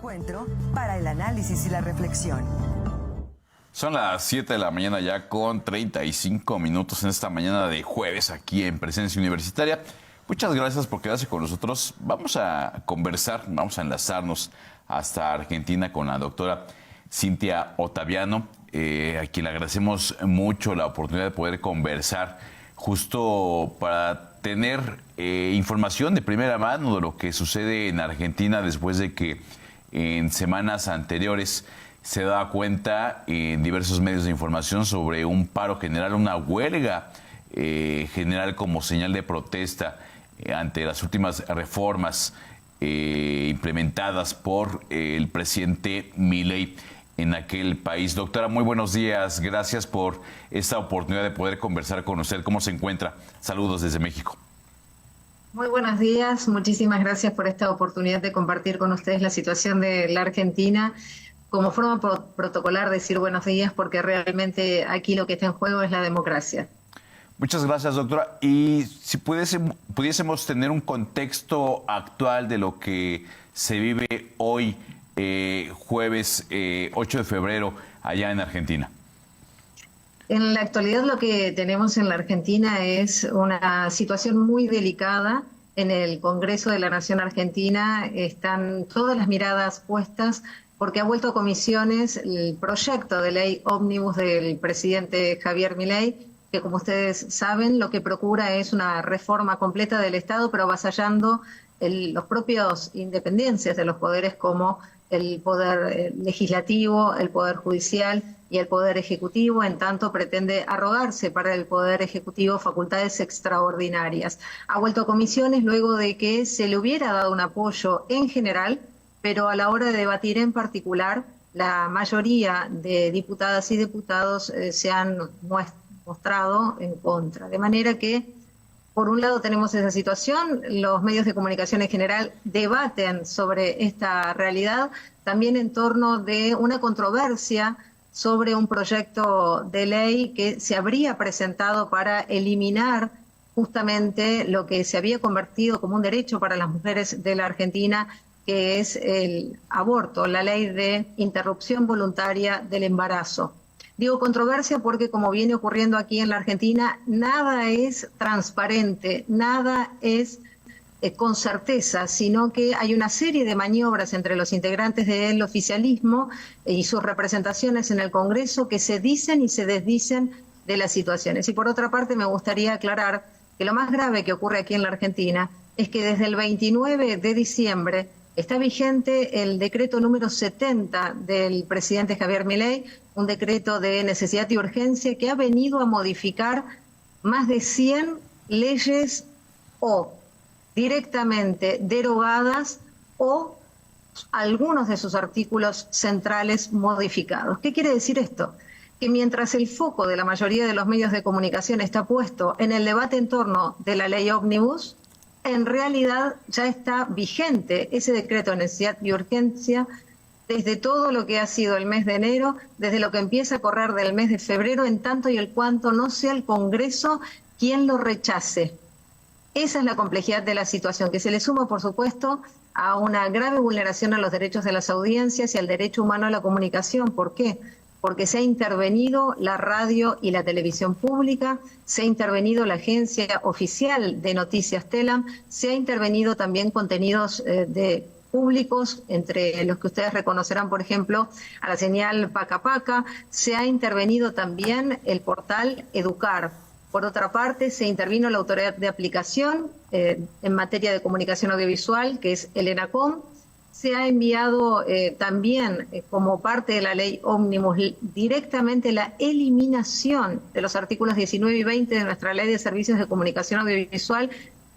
encuentro para el análisis y la reflexión. Son las 7 de la mañana ya con 35 minutos en esta mañana de jueves aquí en Presencia Universitaria. Muchas gracias por quedarse con nosotros. Vamos a conversar, vamos a enlazarnos hasta Argentina con la doctora Cintia Ottaviano, a quien le agradecemos mucho la oportunidad de poder conversar justo para tener información de primera mano de lo que sucede en Argentina después de que en semanas anteriores se daba cuenta en diversos medios de información sobre un paro general, una huelga general como señal de protesta ante las últimas reformas implementadas por el presidente Milei en aquel país. Doctora, muy buenos días. Gracias por esta oportunidad de poder conversar con usted. ¿Cómo se encuentra? Saludos desde México. Muy buenos días. Muchísimas gracias por esta oportunidad de compartir con ustedes la situación de la Argentina. Como forma protocolar decir buenos días, porque realmente aquí lo que está en juego es la democracia. Muchas gracias, doctora. Y si pudiésemos tener un contexto actual de lo que se vive hoy, jueves 8 de febrero, allá en Argentina. En la actualidad lo que tenemos en la Argentina es una situación muy delicada. En el Congreso de la Nación Argentina están todas las miradas puestas porque ha vuelto a comisiones el proyecto de ley ómnibus del presidente Javier Milei, que como ustedes saben lo que procura es una reforma completa del Estado, pero avasallando los propios independencias de los poderes como el poder legislativo, el poder judicial y el poder ejecutivo. En tanto pretende arrogarse para el poder ejecutivo facultades extraordinarias. Ha vuelto a comisiones luego de que se le hubiera dado un apoyo en general, pero a la hora de debatir en particular, la mayoría de diputadas y diputados se han mostrado en contra. De manera que, por un lado tenemos esa situación, los medios de comunicación en general debaten sobre esta realidad, también en torno de una controversia sobre un proyecto de ley que se habría presentado para eliminar justamente lo que se había convertido como un derecho para las mujeres de la Argentina, que es el aborto, la ley de interrupción voluntaria del embarazo. Digo controversia porque, como viene ocurriendo aquí en la Argentina, nada es transparente, nada es con certeza, sino que hay una serie de maniobras entre los integrantes del oficialismo y sus representaciones en el Congreso que se dicen y se desdicen de las situaciones. Y por otra parte, me gustaría aclarar que lo más grave que ocurre aquí en la Argentina es que desde el 29 de diciembre está vigente el decreto número 70 del presidente Javier Milei, un decreto de necesidad y urgencia que ha venido a modificar más de 100 leyes o directamente derogadas o algunos de sus artículos centrales modificados. ¿Qué quiere decir esto? Que mientras el foco de la mayoría de los medios de comunicación está puesto en el debate en torno de la ley ómnibus, en realidad ya está vigente ese decreto de necesidad y urgencia desde todo lo que ha sido el mes de enero, desde lo que empieza a correr del mes de febrero, en tanto y el cuanto no sea el Congreso quien lo rechace. Esa es la complejidad de la situación, que se le suma, por supuesto, a una grave vulneración a los derechos de las audiencias y al derecho humano a la comunicación. ¿Por qué? Porque se ha intervenido la radio y la televisión pública, se ha intervenido la agencia oficial de noticias TELAM, se ha intervenido también contenidos de públicos, entre los que ustedes reconocerán, por ejemplo, a la señal Paca Paca, se ha intervenido también el portal Educar. Por otra parte, se intervino la autoridad de aplicación en materia de comunicación audiovisual, que es el ENACOM. Se ha enviado también, como parte de la ley ómnibus, directamente la eliminación de los artículos 19 y 20 de nuestra Ley de Servicios de Comunicación Audiovisual,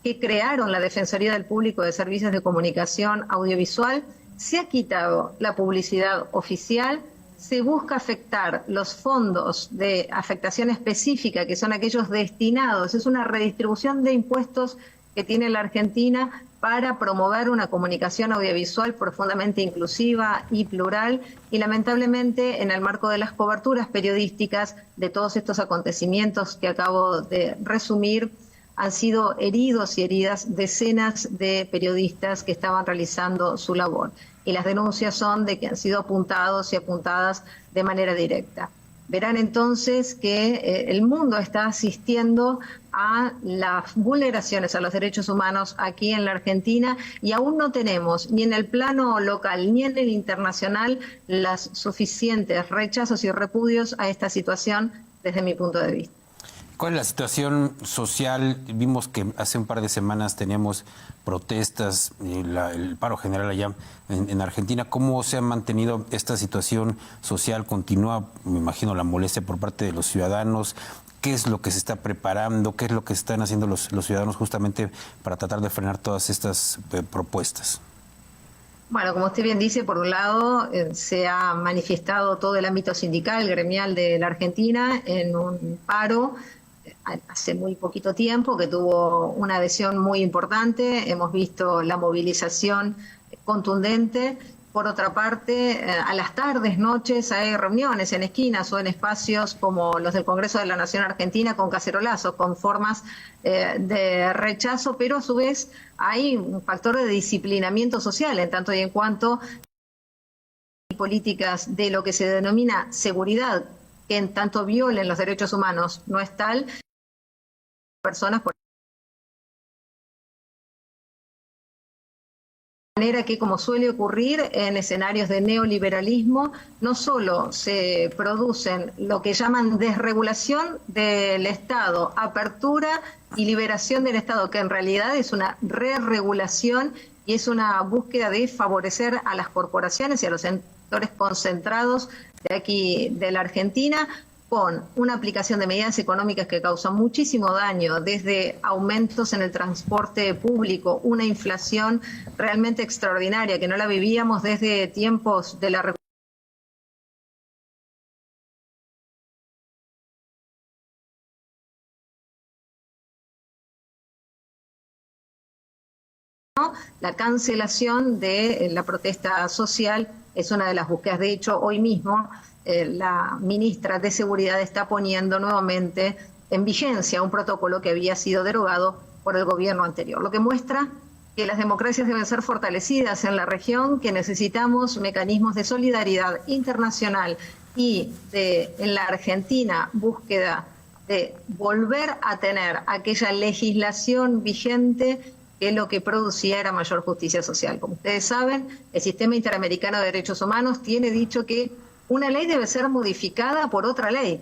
que crearon la Defensoría del Público de Servicios de Comunicación Audiovisual. Se ha quitado la publicidad oficial, se busca afectar los fondos de afectación específica, que son aquellos destinados, es una redistribución de impuestos que tiene la Argentina para promover una comunicación audiovisual profundamente inclusiva y plural, y lamentablemente en el marco de las coberturas periodísticas de todos estos acontecimientos que acabo de resumir, han sido heridos y heridas decenas de periodistas que estaban realizando su labor. Y las denuncias son de que han sido apuntados y apuntadas de manera directa. Verán entonces que el mundo está asistiendo a las vulneraciones a los derechos humanos aquí en la Argentina y aún no tenemos ni en el plano local ni en el internacional los suficientes rechazos y repudios a esta situación desde mi punto de vista. ¿Cuál es la situación social? Vimos que hace un par de semanas teníamos protestas, el paro general allá en Argentina. ¿Cómo se ha mantenido esta situación social? ¿Continúa, me imagino, la molestia por parte de los ciudadanos? ¿Qué es lo que se está preparando? ¿Qué es lo que están haciendo los ciudadanos justamente para tratar de frenar todas estas propuestas? Bueno, como usted bien dice, por un lado se ha manifestado todo el ámbito sindical, gremial de la Argentina en un paro hace muy poquito tiempo que tuvo una adhesión muy importante. Hemos visto la movilización contundente. Por otra parte, a las tardes, noches, hay reuniones en esquinas o en espacios como los del Congreso de la Nación Argentina con cacerolazos, con formas de rechazo, pero a su vez hay un factor de disciplinamiento social en tanto y en cuanto políticas de lo que se denomina seguridad, que en tanto violen los derechos humanos, no es tal. Personas por manera que, como suele ocurrir en escenarios de neoliberalismo, no solo se producen lo que llaman desregulación del Estado, apertura y liberación del Estado, que en realidad es una re-regulación y es una búsqueda de favorecer a las corporaciones y a los sectores concentrados de aquí de la Argentina, con una aplicación de medidas económicas que causan muchísimo daño, desde aumentos en el transporte público, una inflación realmente extraordinaria que no la vivíamos desde tiempos de la La cancelación de la protesta social es una de las búsquedas. De hecho, hoy mismo la ministra de Seguridad está poniendo nuevamente en vigencia un protocolo que había sido derogado por el gobierno anterior, lo que muestra que las democracias deben ser fortalecidas en la región, que necesitamos mecanismos de solidaridad internacional y en la Argentina búsqueda de volver a tener aquella legislación vigente que lo que producía era mayor justicia social. Como ustedes saben, el Sistema Interamericano de Derechos Humanos tiene dicho que una ley debe ser modificada por otra ley,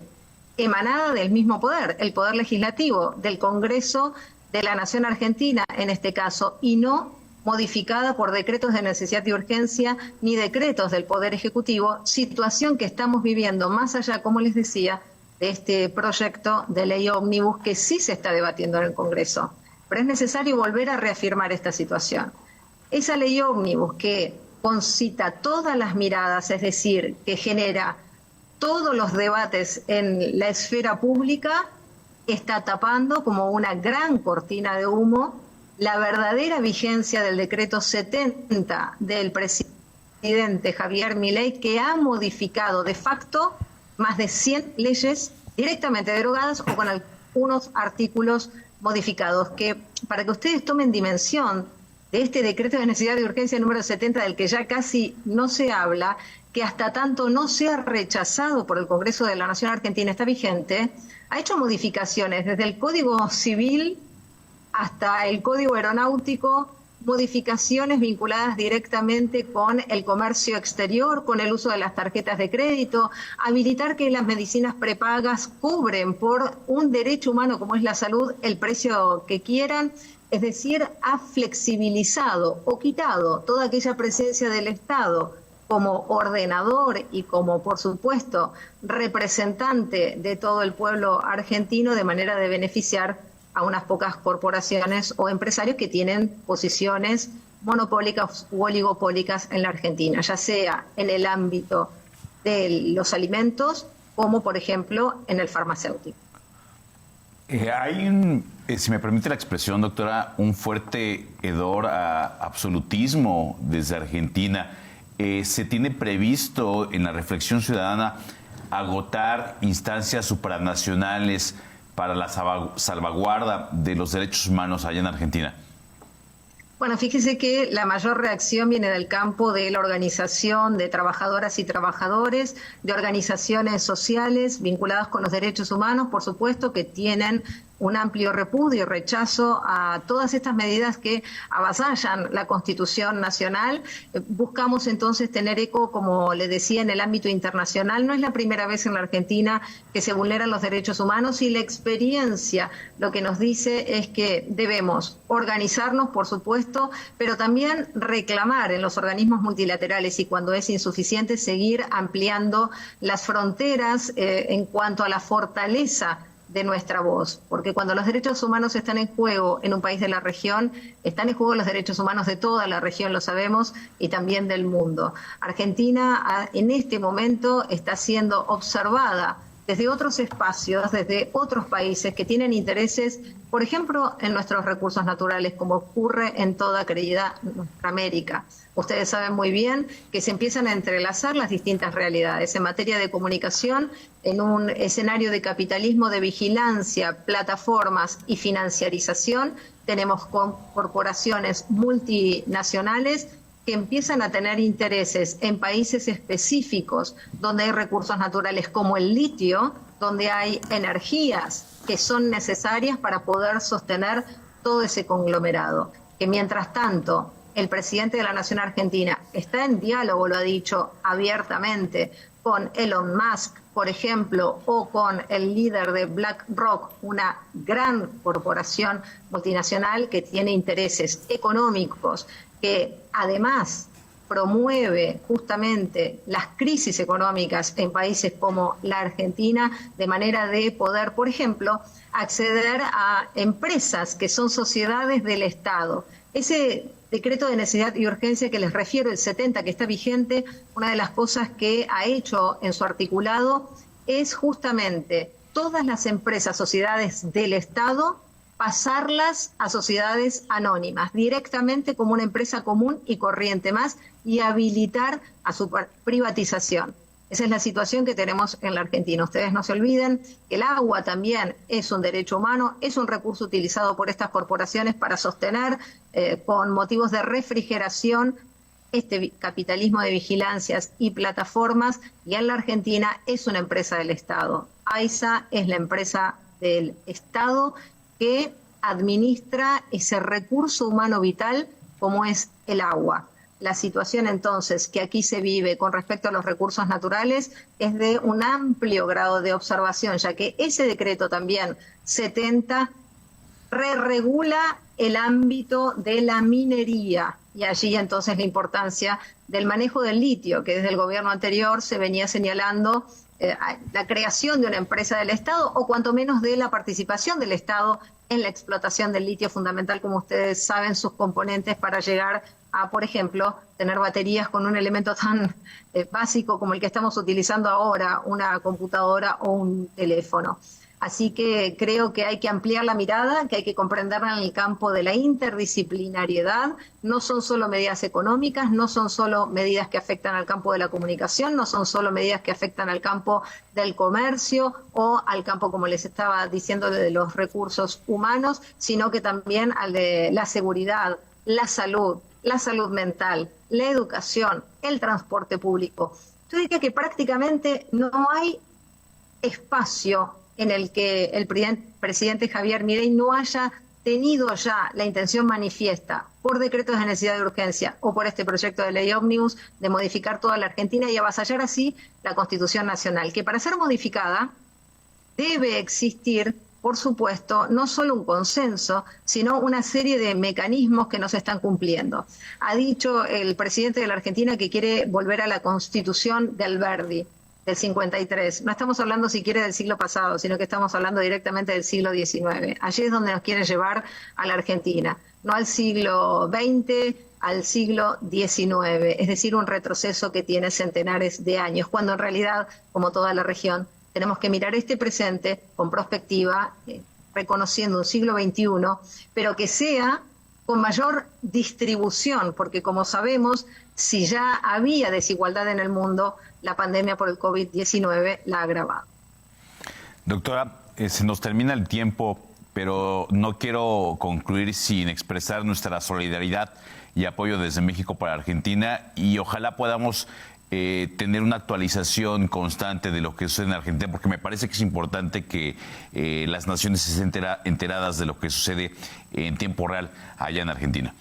emanada del mismo poder, el poder legislativo, del Congreso de la Nación Argentina en este caso, y no modificada por decretos de necesidad y urgencia ni decretos del Poder Ejecutivo, situación que estamos viviendo más allá, como les decía, de este proyecto de ley ómnibus que sí se está debatiendo en el Congreso. Pero es necesario volver a reafirmar esta situación. Esa ley ómnibus que concita todas las miradas, es decir, que genera todos los debates en la esfera pública, está tapando como una gran cortina de humo la verdadera vigencia del decreto 70 del presidente Javier Milei, que ha modificado de facto más de 100 leyes directamente derogadas o con algunos artículos modificados, que para que ustedes tomen dimensión de este decreto de necesidad de urgencia número 70, del que ya casi no se habla, que hasta tanto no sea rechazado por el Congreso de la Nación Argentina está vigente, ha hecho modificaciones desde el Código Civil hasta el Código Aeronáutico, modificaciones vinculadas directamente con el comercio exterior, con el uso de las tarjetas de crédito, habilitar que las medicinas prepagas cubren por un derecho humano como es la salud el precio que quieran. Es decir, ha flexibilizado o quitado toda aquella presencia del Estado como ordenador y como, por supuesto, representante de todo el pueblo argentino, de manera de beneficiar a unas pocas corporaciones o empresarios que tienen posiciones monopólicas u oligopólicas en la Argentina, ya sea en el ámbito de los alimentos como, por ejemplo, en el farmacéutico. Hay si me permite la expresión, doctora, un fuerte hedor a absolutismo desde Argentina. ¿Se tiene previsto en la reflexión ciudadana agotar instancias supranacionales para la salvaguarda de los derechos humanos allá en Argentina? Bueno, fíjese que la mayor reacción viene del campo de la organización de trabajadoras y trabajadores, de organizaciones sociales vinculadas con los derechos humanos, por supuesto, que tienen un amplio repudio y rechazo a todas estas medidas que avasallan la Constitución Nacional. Buscamos entonces tener eco, como le decía, en el ámbito internacional. No es la primera vez en la Argentina que se vulneran los derechos humanos y la experiencia lo que nos dice es que debemos organizarnos, por supuesto, pero también reclamar en los organismos multilaterales y cuando es insuficiente seguir ampliando las fronteras en cuanto a la fortaleza de nuestra voz, porque cuando los derechos humanos están en juego en un país de la región, están en juego los derechos humanos de toda la región, lo sabemos, y también del mundo. Argentina en este momento está siendo observada desde otros espacios, desde otros países que tienen intereses, por ejemplo, en nuestros recursos naturales, como ocurre en toda querida nuestra América. Ustedes saben muy bien que se empiezan a entrelazar las distintas realidades. En materia de comunicación, en un escenario de capitalismo, de vigilancia, plataformas y financiarización, tenemos corporaciones multinacionales que empiezan a tener intereses en países específicos donde hay recursos naturales como el litio, donde hay energías que son necesarias para poder sostener todo ese conglomerado. Que mientras tanto, el presidente de la Nación Argentina está en diálogo, lo ha dicho abiertamente, con Elon Musk, por ejemplo, o con el líder de BlackRock, una gran corporación multinacional que tiene intereses económicos, que además promueve justamente las crisis económicas en países como la Argentina, de manera de poder, por ejemplo, acceder a empresas que son sociedades del Estado. Ese decreto de necesidad y urgencia que les refiero, el 70, que está vigente, una de las cosas que ha hecho en su articulado es justamente todas las empresas, sociedades del Estado, pasarlas a sociedades anónimas, directamente como una empresa común y corriente más, y habilitar a su privatización. Esa es la situación que tenemos en la Argentina. Ustedes no se olviden que el agua también es un derecho humano, es un recurso utilizado por estas corporaciones para sostener con motivos de refrigeración este capitalismo de vigilancias y plataformas, y en la Argentina es una empresa del Estado. AISA es la empresa del Estado que administra ese recurso humano vital como es el agua. La situación entonces que aquí se vive con respecto a los recursos naturales es de un amplio grado de observación, ya que ese decreto también 70 regula el ámbito de la minería y allí entonces la importancia del manejo del litio, que desde el gobierno anterior se venía señalando la creación de una empresa del Estado o cuanto menos de la participación del Estado en la explotación del litio, fundamental, como ustedes saben, sus componentes para llegar a, por ejemplo, tener baterías con un elemento tan básico como el que estamos utilizando ahora, una computadora o un teléfono. Así que creo que hay que ampliar la mirada, que hay que comprenderla en el campo de la interdisciplinariedad. No son solo medidas económicas, no son solo medidas que afectan al campo de la comunicación, no son solo medidas que afectan al campo del comercio o al campo, como les estaba diciendo, de los recursos humanos, sino que también al de la seguridad, la salud mental, la educación, el transporte público. Yo diría que prácticamente no hay espacio en el que el presidente Javier Milei no haya tenido ya la intención manifiesta por decretos de necesidad de urgencia o por este proyecto de ley ómnibus de modificar toda la Argentina y avasallar así la Constitución Nacional, que para ser modificada debe existir, por supuesto, no solo un consenso, sino una serie de mecanismos que no se están cumpliendo. Ha dicho el presidente de la Argentina que quiere volver a la Constitución de Alberdi, del 53. No estamos hablando siquiera del siglo pasado, sino que estamos hablando directamente del siglo XIX. Allí es donde nos quieren llevar a la Argentina, no al siglo XX, al siglo XIX, es decir, un retroceso que tiene centenares de años, cuando en realidad, como toda la región, tenemos que mirar este presente con perspectiva, reconociendo un siglo XXI, pero que sea con mayor distribución, porque como sabemos, si ya había desigualdad en el mundo, la pandemia por el COVID-19 la ha agravado. Doctora, se nos termina el tiempo, pero no quiero concluir sin expresar nuestra solidaridad y apoyo desde México para Argentina, y ojalá podamos tener una actualización constante de lo que sucede en Argentina, porque me parece que es importante que las naciones estén enteradas de lo que sucede en tiempo real allá en Argentina.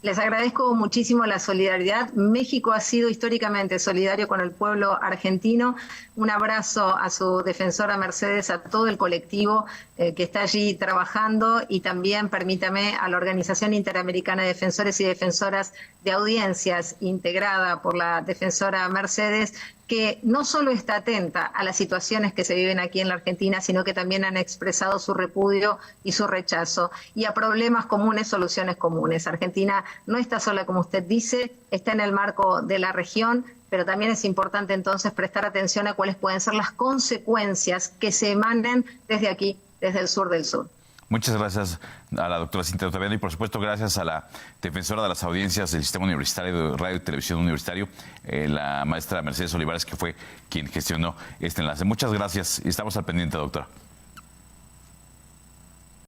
Les agradezco muchísimo la solidaridad. México ha sido históricamente solidario con el pueblo argentino. Un abrazo a su defensora Mercedes, a todo el colectivo que está allí trabajando, y también, permítame, a la Organización Interamericana de Defensores y Defensoras de Audiencias, integrada por la defensora Mercedes, que no solo está atenta a las situaciones que se viven aquí en la Argentina, sino que también han expresado su repudio y su rechazo, y a problemas comunes, soluciones comunes. Argentina no está sola, como usted dice, está en el marco de la región, pero también es importante entonces prestar atención a cuáles pueden ser las consecuencias que se emanen desde aquí, desde el sur del sur. Muchas gracias a la doctora Cintia Ottaviano, y por supuesto gracias a la defensora de las audiencias del Sistema Universitario de Radio y Televisión Universitario, la maestra Mercedes Olivares, que fue quien gestionó este enlace. Muchas gracias y estamos al pendiente, doctora.